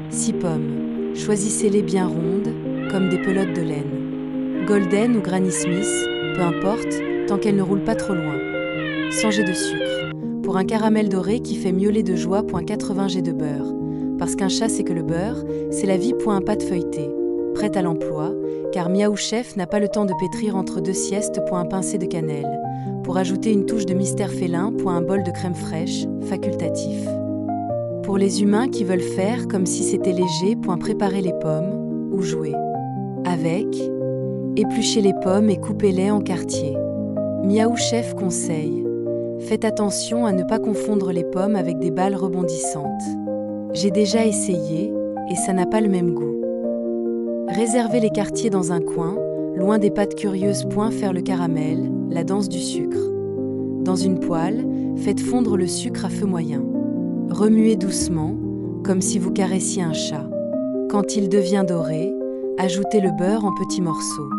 6 pommes. Choisissez-les bien rondes, comme des pelotes de laine. Golden ou Granny Smith, peu importe, tant qu'elles ne roulent pas trop loin. 100 g de sucre. Pour un caramel doré qui fait miauler de joie, 80 g de beurre. Parce qu'un chat c'est que le beurre, c'est la vie. Un pâte feuilletée. Prête à l'emploi, car Miaou Chef n'a pas le temps de pétrir entre 2 siestes. Un pincé de cannelle. Pour ajouter une touche de mystère félin. Un bol de crème fraîche, facultatif. Pour les humains qui veulent faire comme si c'était léger. Préparer les pommes, ou jouer avec. Épluchez les pommes et coupez-les en quartiers. Miaou Chef conseille. Faites attention à ne pas confondre les pommes avec des balles rebondissantes. J'ai déjà essayé, et ça n'a pas le même goût. Réservez les quartiers dans un coin, loin des pâtes curieuses. Faire le caramel, la danse du sucre. Dans une poêle, faites fondre le sucre à feu moyen. Remuez doucement, comme si vous caressiez un chat. Quand il devient doré, ajoutez le beurre en petits morceaux.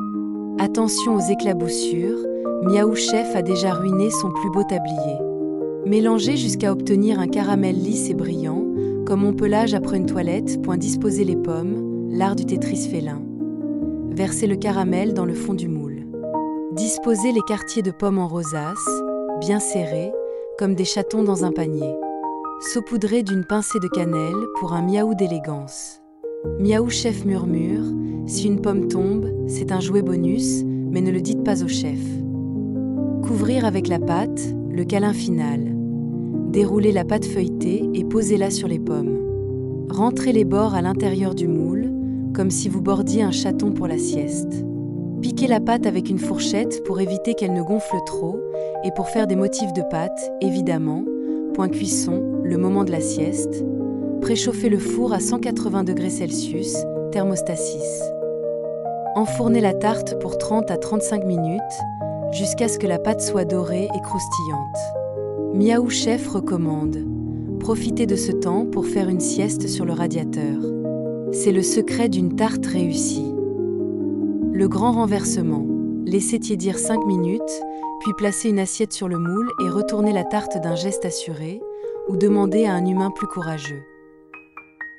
Attention aux éclaboussures, Miaou Chef a déjà ruiné son plus beau tablier. Mélangez jusqu'à obtenir un caramel lisse et brillant, comme mon pelage après une toilette. Disposez les pommes, l'art du Tetris félin. Versez le caramel dans le fond du moule. Disposez les quartiers de pommes en rosace, bien serrés, comme des chatons dans un panier. Saupoudrez d'une pincée de cannelle pour un miaou d'élégance. Miaou Chef murmure, si une pomme tombe, c'est un jouet bonus, mais ne le dites pas au chef. Couvrir avec la pâte, le câlin final. Déroulez la pâte feuilletée et posez-la sur les pommes. Rentrez les bords à l'intérieur du moule, comme si vous bordiez un chaton pour la sieste. Piquez la pâte avec une fourchette pour éviter qu'elle ne gonfle trop et pour faire des motifs de pâte, évidemment. Cuisson, le moment de la sieste. Préchauffez le four à 180 degrés Celsius, thermostat 6. Enfournez la tarte pour 30 à 35 minutes, jusqu'à ce que la pâte soit dorée et croustillante. Miaou Chef recommande. Profitez de ce temps pour faire une sieste sur le radiateur. C'est le secret d'une tarte réussie. Le grand renversement. Laissez tiédir 5 minutes, puis placez une assiette sur le moule et retournez la tarte d'un geste assuré, ou demandez à un humain plus courageux.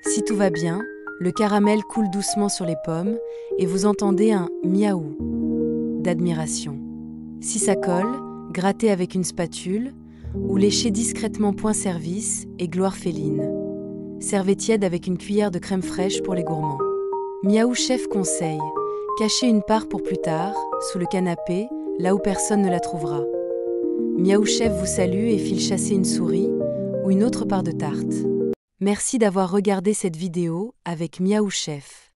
Si tout va bien, le caramel coule doucement sur les pommes et vous entendez un miaou d'admiration. Si ça colle, grattez avec une spatule ou léchez discrètement. Service et gloire féline. Servez tiède avec une cuillère de crème fraîche pour les gourmands. Miaou Chef conseille. Cachez une part pour plus tard, sous le canapé, là où personne ne la trouvera. Miaou Chef vous salue et file chasser une souris ou une autre part de tarte. Merci d'avoir regardé cette vidéo avec Miaou Chef.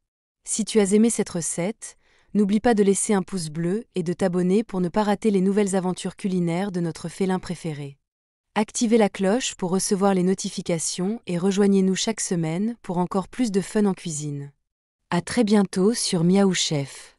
Si tu as aimé cette recette, n'oublie pas de laisser un pouce bleu et de t'abonner pour ne pas rater les nouvelles aventures culinaires de notre félin préféré. Activez la cloche pour recevoir les notifications et rejoignez-nous chaque semaine pour encore plus de fun en cuisine. À très bientôt sur Miaou Chef.